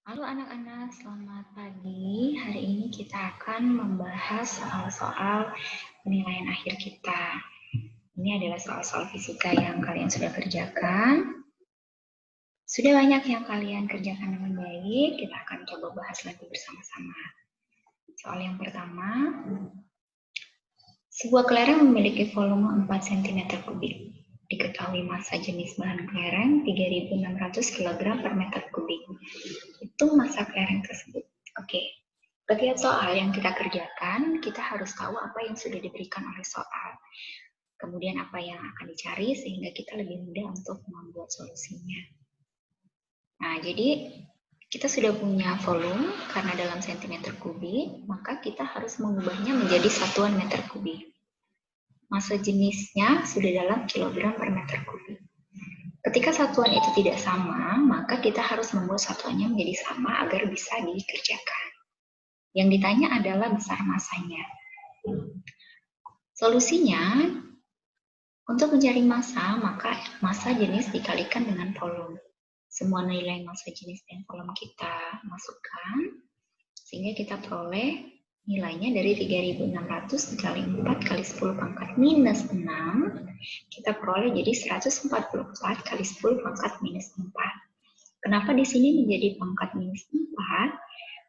Halo anak-anak, selamat pagi. Hari ini kita akan membahas soal-soal penilaian akhir kita. Ini adalah soal-soal fisika yang kalian sudah kerjakan. Sudah banyak yang kalian kerjakan dengan baik, kita akan coba bahas lagi bersama-sama. Soal yang pertama, sebuah kelereng memiliki volume 4 cm kubik. Diketahui massa jenis bahan kelereng 3.600 kg per meter kubik. Itu massa kelereng tersebut. Oke, bagian soal yang kita kerjakan, kita harus tahu apa yang sudah diberikan oleh soal. Kemudian apa yang akan dicari sehingga kita lebih mudah untuk membuat solusinya. Nah, jadi kita sudah punya volume karena dalam sentimeter kubik, maka kita harus mengubahnya menjadi satuan meter kubik. Massa jenisnya sudah dalam kilogram per meter kubik. Ketika satuan itu tidak sama, maka kita harus membuat satuannya menjadi sama agar bisa dikerjakan. Yang ditanya adalah besar massanya. Solusinya, untuk mencari massa, maka massa jenis dikalikan dengan volume. Semua nilai massa jenis dan volume kita masukkan, sehingga kita peroleh nilainya dari 3.600 dikali 4 kali 10 pangkat minus 6, kita peroleh jadi 144 kali 10 pangkat minus 4. Kenapa di sini menjadi pangkat minus 4?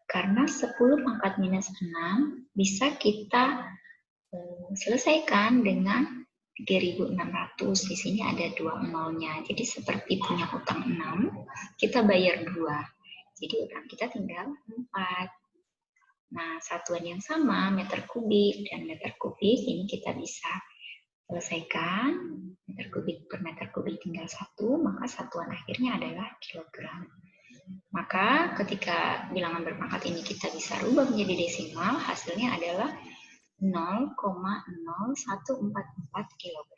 Karena 10 pangkat minus 6 bisa kita selesaikan dengan 3.600. Di sini ada 2 nolnya. Jadi seperti punya utang 6, kita bayar 2. Jadi utang kita tinggal 4. Nah, satuan yang sama, meter kubik dan meter kubik, ini kita bisa selesaikan. Meter kubik per meter kubik tinggal 1, maka satuan akhirnya adalah kilogram. Maka ketika bilangan berpangkat ini kita bisa rubah menjadi desimal, hasilnya adalah 0,0144 kg.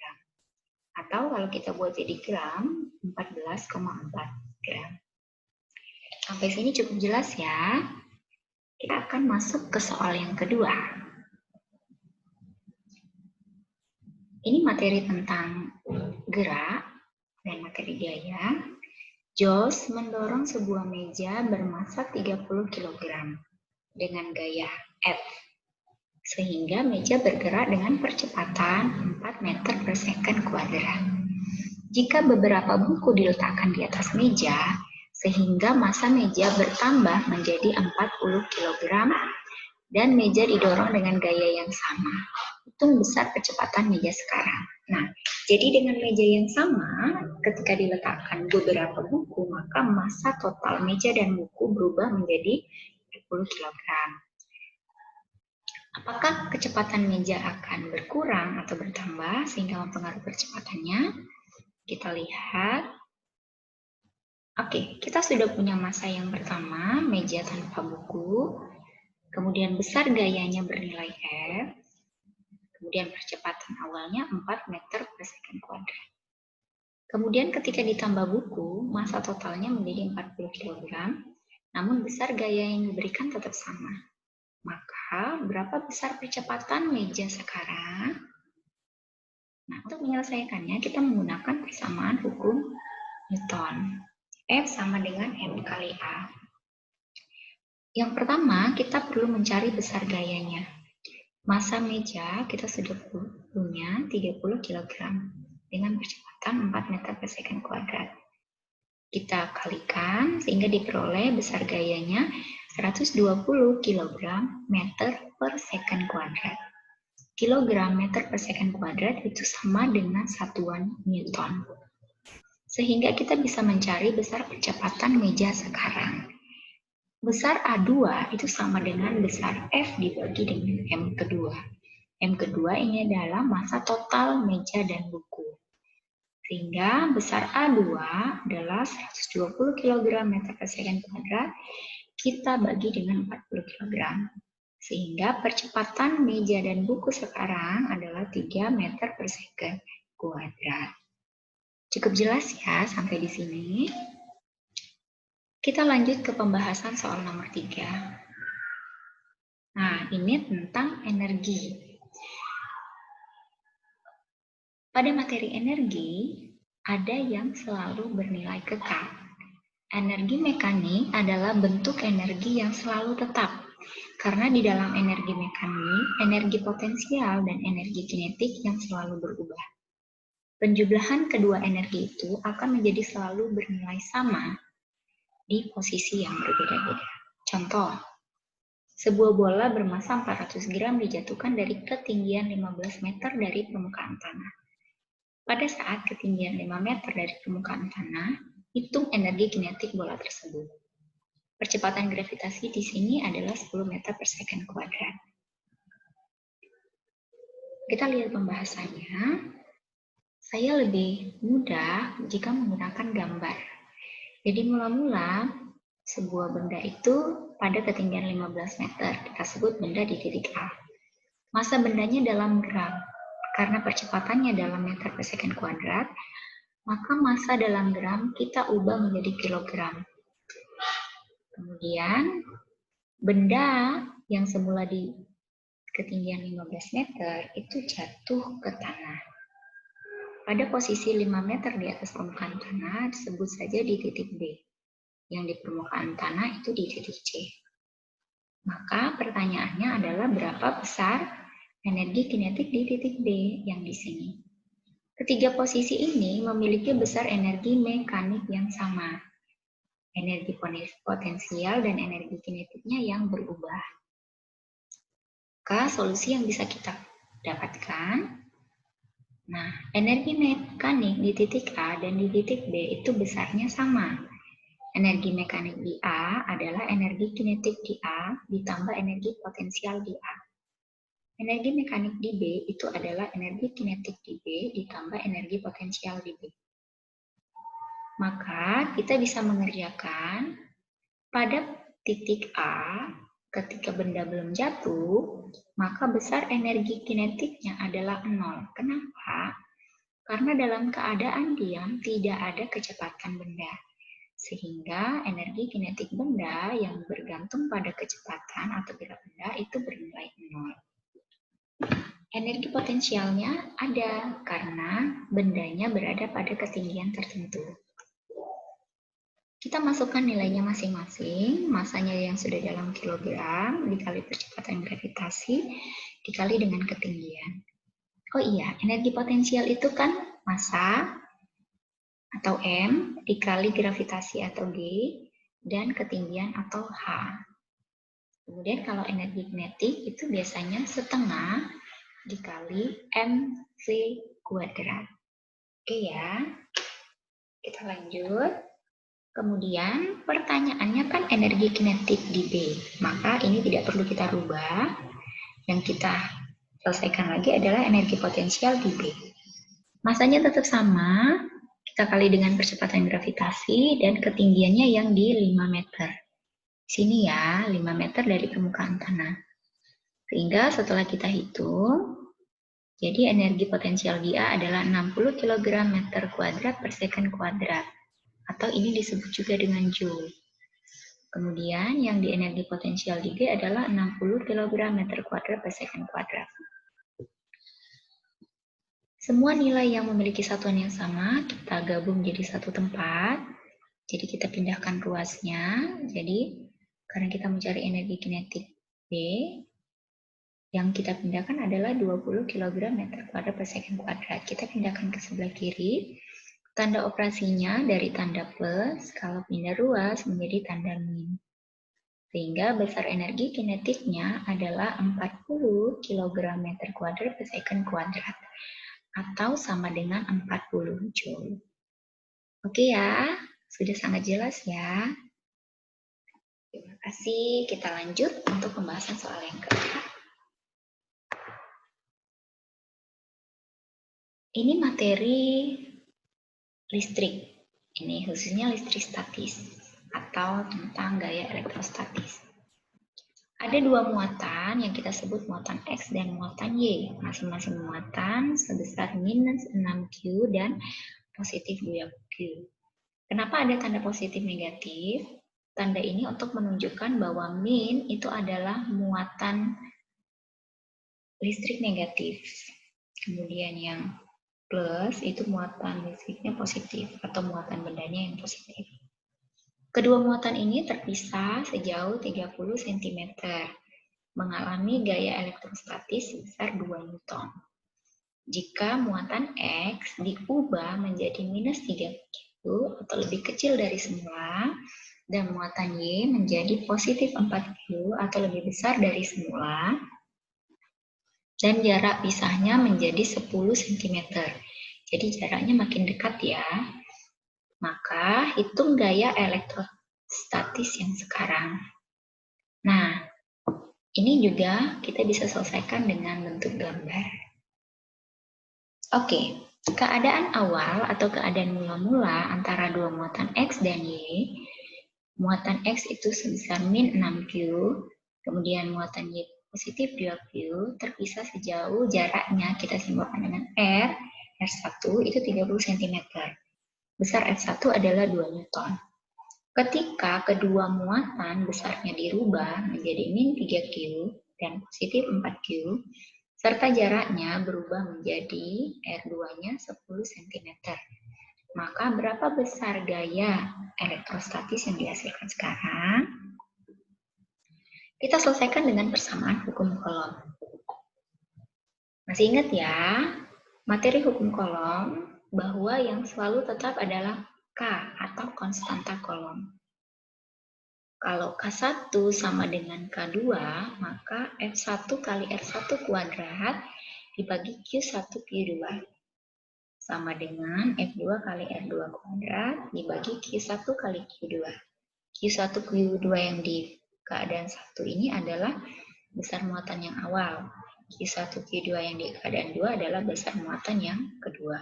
Atau kalau kita buat jadi gram, 14,4 gram. Sampai sini cukup jelas ya. Kita akan masuk ke soal yang kedua. Ini materi tentang gerak dan materi gaya. Jos mendorong sebuah meja bermassa 30 kg dengan gaya F, sehingga meja bergerak dengan percepatan 4 meter per second kuadrat. Jika beberapa buku diletakkan di atas meja, sehingga massa meja bertambah menjadi 40 kg dan meja didorong dengan gaya yang sama. Hitung besar kecepatan meja sekarang. Nah, jadi dengan meja yang sama, ketika diletakkan beberapa buku, maka massa total meja dan buku berubah menjadi 40 kg. Apakah kecepatan meja akan berkurang atau bertambah sehingga mempengaruhi percepatannya? Kita lihat. Oke, kita sudah punya massa yang pertama, meja tanpa buku. Kemudian besar gayanya bernilai F. Kemudian percepatan awalnya 4 meter per second kuadrat. Kemudian ketika ditambah buku, massa totalnya menjadi 40 kg, namun besar gaya yang diberikan tetap sama. Maka, berapa besar percepatan meja sekarang? Nah, untuk menyelesaikannya, kita menggunakan persamaan hukum Newton. F sama dengan M kali A. Yang pertama, kita perlu mencari besar gayanya. Massa meja kita sudah punya 30 kg dengan percepatan 4 meter per second kuadrat. Kita kalikan sehingga diperoleh besar gayanya 120 kg meter per second kuadrat. Kilogram meter per second kuadrat itu sama dengan satuan Newton. Sehingga kita bisa mencari besar percepatan meja sekarang. Besar A2 itu sama dengan besar F dibagi dengan M kedua. M kedua ini adalah massa total meja dan buku. Sehingga besar A2 adalah 120 kg meter per second kuadrat, kita bagi dengan 40 kg. Sehingga percepatan meja dan buku sekarang adalah 3 meter per second kuadrat. Cukup jelas ya sampai di sini. Kita lanjut ke pembahasan soal nomor 3. Nah, ini tentang energi. Pada materi energi, ada yang selalu bernilai kekal. Energi mekanik adalah bentuk energi yang selalu tetap. Karena di dalam energi mekanik, energi potensial dan energi kinetik yang selalu berubah. Penjumlahan kedua energi itu akan menjadi selalu bernilai sama di posisi yang berbeda-beda. Contoh, sebuah bola bermasa 400 gram dijatuhkan dari ketinggian 15 meter dari permukaan tanah. Pada saat ketinggian 5 meter dari permukaan tanah, hitung energi kinetik bola tersebut. Percepatan gravitasi di sini adalah 10 meter per second kuadrat. Kita lihat pembahasannya. Saya lebih mudah jika menggunakan gambar. Jadi mula-mula sebuah benda itu pada ketinggian 15 meter, kita sebut benda di titik A. Massa bendanya dalam gram. Karena percepatannya dalam meter per second kuadrat, maka massa dalam gram kita ubah menjadi kilogram. Kemudian, benda yang semula di ketinggian 15 meter itu jatuh ke tanah. Pada posisi 5 meter di atas permukaan tanah, disebut saja di titik B. Yang di permukaan tanah itu di titik C. Maka pertanyaannya adalah berapa besar energi kinetik di titik B yang di sini. Ketiga posisi ini memiliki besar energi mekanik yang sama. Energi potensial dan energi kinetiknya yang berubah. Maka solusi yang bisa kita dapatkan, nah, energi mekanik di titik A dan di titik B itu besarnya sama. Energi mekanik di A adalah energi kinetik di A ditambah energi potensial di A. Energi mekanik di B itu adalah energi kinetik di B ditambah energi potensial di B. Maka kita bisa mengerjakan pada titik A, ketika benda belum jatuh, maka besar energi kinetiknya adalah 0. Kenapa? Karena dalam keadaan diam tidak ada kecepatan benda. Sehingga energi kinetik benda yang bergantung pada kecepatan atau gerak benda itu bernilai 0. Energi potensialnya ada karena bendanya berada pada ketinggian tertentu. Kita masukkan nilainya masing-masing, masanya yang sudah dalam kilogram, dikali percepatan gravitasi, dikali dengan ketinggian. Oh iya, energi potensial itu kan massa atau M, dikali gravitasi atau G, dan ketinggian atau H. Kemudian kalau energi kinetik itu biasanya setengah dikali mv kuadrat. Oke ya, kita lanjut. Kemudian pertanyaannya kan energi kinetik di B, maka ini tidak perlu kita rubah. Yang kita selesaikan lagi adalah energi potensial di B. Masanya tetap sama, kita kali dengan percepatan gravitasi dan ketinggiannya yang di 5 meter. Sini ya, 5 meter dari permukaan tanah. Sehingga setelah kita hitung, jadi energi potensial di A adalah 60 kg meter kuadrat per second kuadrat. Atau ini disebut juga dengan Joule. Kemudian yang di energi potensial di G adalah 60 kg meter kuadrat per second kuadrat. Semua nilai yang memiliki satuan yang sama kita gabung jadi satu tempat. Jadi kita pindahkan ruasnya. Jadi karena kita mencari energi kinetik B, yang kita pindahkan adalah 20 kg meter kuadrat per second kuadrat. Kita pindahkan ke sebelah kiri. Tanda operasinya dari tanda plus, kalau pindah ruas menjadi tanda min. Sehingga besar energi kinetiknya adalah 40 kg meter kuadrat per second kuadrat. Atau sama dengan 40 Joule. Oke ya, sudah sangat jelas ya. Terima kasih, kita lanjut untuk pembahasan soal yang keempat. Ini materi listrik, ini khususnya listrik statis atau tentang gaya elektrostatis. Ada dua muatan yang kita sebut muatan X dan muatan Y. Masing-masing muatan sebesar minus 6Q dan positif 2Q. Kenapa ada tanda positif negatif? Tanda ini untuk menunjukkan bahwa min itu adalah muatan listrik negatif. Kemudian yang plus itu muatan listriknya positif atau muatan bendanya yang positif. Kedua muatan ini terpisah sejauh 30 cm, mengalami gaya elektrostatis sebesar 2 Newton. Jika muatan X diubah menjadi minus 3 Q atau lebih kecil dari semula, dan muatan Y menjadi positif 4 Q atau lebih besar dari semula, dan jarak pisahnya menjadi 10 cm. Jadi jaraknya makin dekat ya. Maka hitung gaya elektrostatis yang sekarang. Nah, ini juga kita bisa selesaikan dengan bentuk gambar. Oke, keadaan awal atau keadaan mula-mula antara dua muatan X dan Y. Muatan X itu sebesar min 6Q, kemudian muatan Y positif 2Q, terpisah sejauh jaraknya kita simbolkan dengan R1 itu 30 cm. Besar F1 adalah 2 Newton. Ketika kedua muatan besarnya dirubah menjadi min 3Q dan positif 4Q, serta jaraknya berubah menjadi R2-nya 10 cm. Maka berapa besar gaya elektrostatis yang dihasilkan sekarang? Kita selesaikan dengan persamaan hukum Coulomb. Masih ingat ya, materi hukum Coulomb bahwa yang selalu tetap adalah K atau konstanta Coulomb. Kalau K1 sama dengan K2, maka F1 kali R1 kuadrat dibagi Q1 Q2 sama dengan F2 kali R2 kuadrat dibagi Q1 kali Q2. Q1 Q2 yang di keadaan 1 ini adalah besar muatan yang awal. Q1 Q2 yang di keadaan 2 adalah besar muatan yang kedua.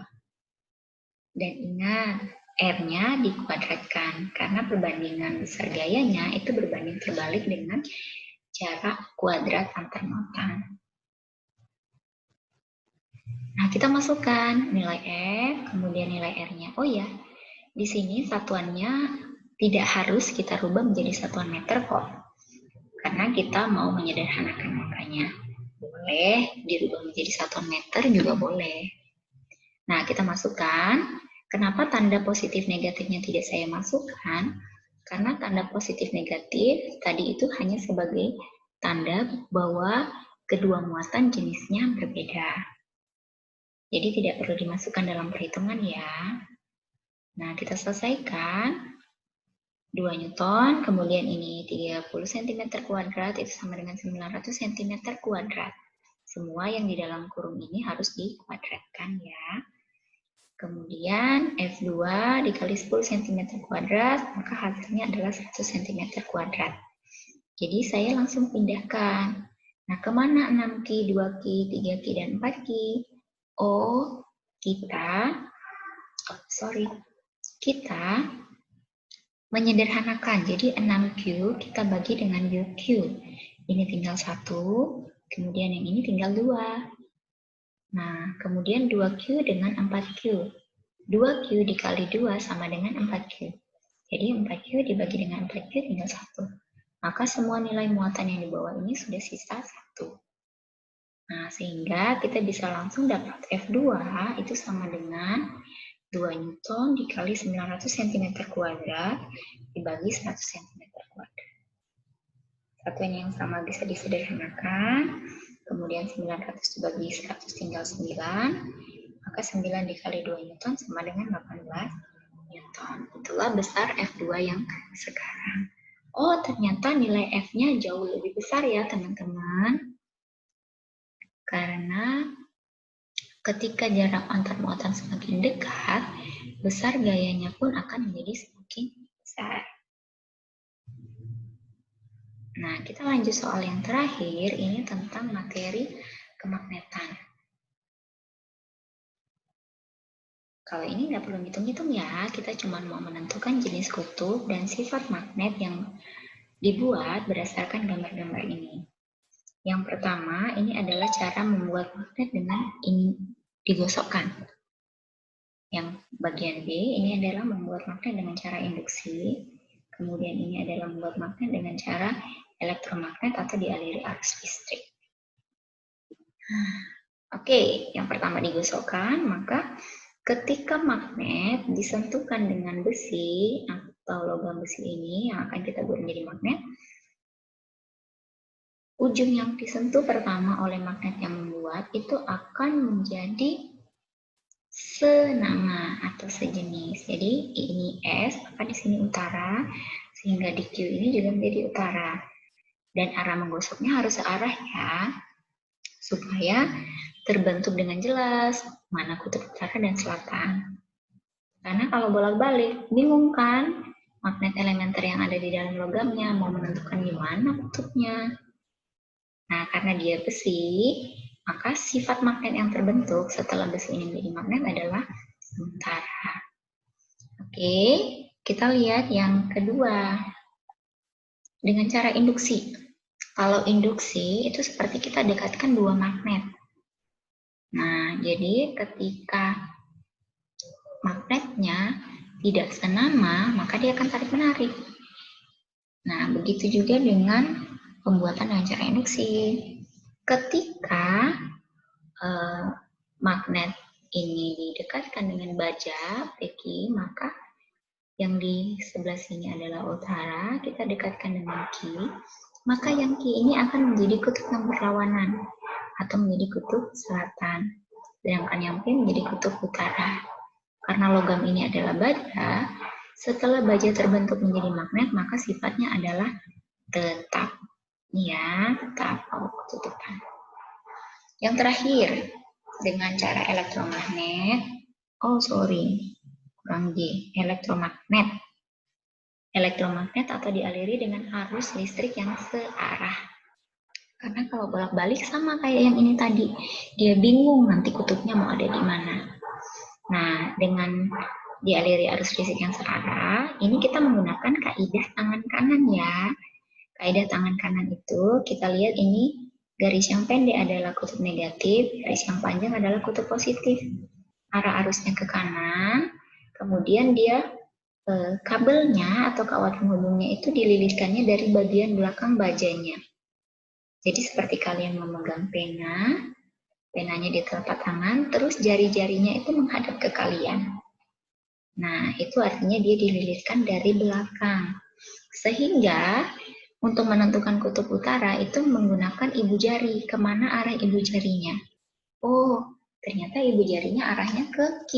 Dan ingat, R-nya dikuadratkan, karena perbandingan besar gayanya itu berbanding terbalik dengan jarak kuadrat antar muatan. Nah, kita masukkan nilai F, kemudian nilai R-nya. Oh ya, di sini satuannya tidak harus kita rubah menjadi satuan meter kok. Karena kita mau menyederhanakan angkanya. Boleh dirubah menjadi satuan meter juga boleh. Nah, kita masukkan. Kenapa tanda positif negatifnya tidak saya masukkan? Karena tanda positif negatif tadi itu hanya sebagai tanda bahwa kedua muatan jenisnya berbeda. Jadi tidak perlu dimasukkan dalam perhitungan ya. Nah, kita selesaikan. 2 Newton, kemudian ini 30 cm kuadrat, itu sama dengan 900 cm kuadrat. Semua yang di dalam kurung ini harus dikuadratkan ya. Kemudian F2 dikali 10 cm kuadrat, maka hasilnya adalah 100 cm kuadrat. Jadi saya langsung pindahkan. Nah, kemana 6Q, 2Q, 3Q, dan 4Q? Oh, kita menyederhanakan. Jadi 6Q kita bagi dengan 2Q. Ini tinggal 1, kemudian yang ini tinggal 2. Nah, kemudian 2Q dengan 4Q. 2Q dikali 2 sama dengan 4Q. Jadi 4Q dibagi dengan 4Q tinggal 1. Maka semua nilai muatan yang di bawah ini sudah sisa 1. Nah, sehingga kita bisa langsung dapat F2 itu sama dengan 2 Newton dikali 900 cm kuadrat dibagi 100 cm kuadrat. Satuan yang sama bisa disederhanakan. Kemudian 900 dibagi 100 tinggal 9, maka 9 dikali 2 Newton sama dengan 18 Newton. Itulah besar F2 yang sekarang. Oh, ternyata nilai F-nya jauh lebih besar ya teman-teman. Karena ketika jarak antar muatan semakin dekat, besar gayanya pun akan menjadi semakin besar. Nah, kita lanjut soal yang terakhir, ini tentang materi kemagnetan. Kalau ini nggak perlu hitung-hitung ya, kita cuma mau menentukan jenis kutub dan sifat magnet yang dibuat berdasarkan gambar-gambar ini. Yang pertama, ini adalah cara membuat magnet dengan ini digosokkan. Yang bagian B, ini adalah membuat magnet dengan cara induksi. Kemudian ini adalah membuat magnet dengan cara elektromagnet atau dialiri arus listrik. Oke, yang pertama digosokkan, maka ketika magnet disentuhkan dengan besi logam besi ini yang akan kita buat menjadi magnet, ujung yang disentuh pertama oleh magnet yang membuat itu akan menjadi senama atau sejenis. Jadi ini S, maka di sini utara, sehingga di Q ini juga menjadi utara. Dan arah menggosoknya harus searah ya, supaya terbentuk dengan jelas mana kutub utara dan selatan. Karena kalau bolak-balik, bingung kan magnet elementer yang ada di dalam logamnya, mau menentukan gimana kutubnya. Nah, karena dia besi, maka sifat magnet yang terbentuk setelah besi ini menjadi magnet adalah sementara. Oke, kita lihat yang kedua. Dengan cara induksi. Kalau induksi, itu seperti kita dekatkan dua magnet. Nah, jadi ketika magnetnya tidak senama, maka dia akan tarik-menarik. Nah, begitu juga dengan pembuatan dengan cara induksi. Ketika magnet ini didekatkan dengan baja, PQ, maka yang di sebelah sini adalah utara, kita dekatkan dengan Q, maka yang Q ini akan menjadi kutub yang berlawanan, atau menjadi kutub selatan, sedangkan yang P menjadi kutub utara. Karena logam ini adalah baja, setelah baja terbentuk menjadi magnet, maka sifatnya adalah tetap. Ya, tetap ketutupan. Yang terakhir, dengan cara elektromagnet, kurang G, elektromagnet. Elektromagnet atau dialiri dengan arus listrik yang searah. Karena kalau bolak-balik sama kayak yang ini tadi, dia bingung nanti kutubnya mau ada di mana. Nah, dengan dialiri arus listrik yang searah, ini kita menggunakan kaidah tangan kanan ya. Kaidah tangan kanan itu, kita lihat ini garis yang pendek adalah kutub negatif, garis yang panjang adalah kutub positif. Arah arusnya ke kanan, kemudian dia kabelnya atau kawat penghubungnya itu dililitkannya dari bagian belakang bajanya. Jadi seperti kalian memegang pena, penanya di telapak tangan, terus jari-jarinya itu menghadap ke kalian. Nah, itu artinya dia dililitkan dari belakang. Sehingga untuk menentukan kutub utara itu menggunakan ibu jari. Kemana arah ibu jarinya? Oh, ternyata ibu jarinya arahnya ke Q.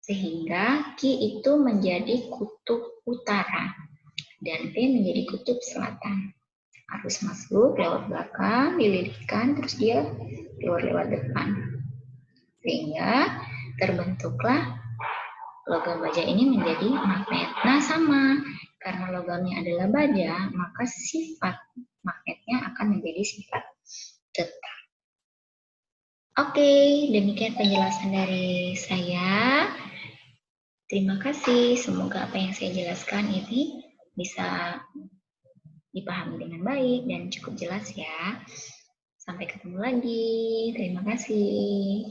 Sehingga Q itu menjadi kutub utara. Dan P menjadi kutub selatan. Arus masuk lewat belakang, dililitkan, terus dia keluar lewat depan. Sehingga terbentuklah logam baja ini menjadi magnet. Nah, sama. Karena logamnya adalah baja, maka sifat magnetnya akan menjadi sifat tetap. Oke, demikian penjelasan dari saya. Terima kasih. Semoga apa yang saya jelaskan ini bisa dipahami dengan baik dan cukup jelas ya. Sampai ketemu lagi. Terima kasih.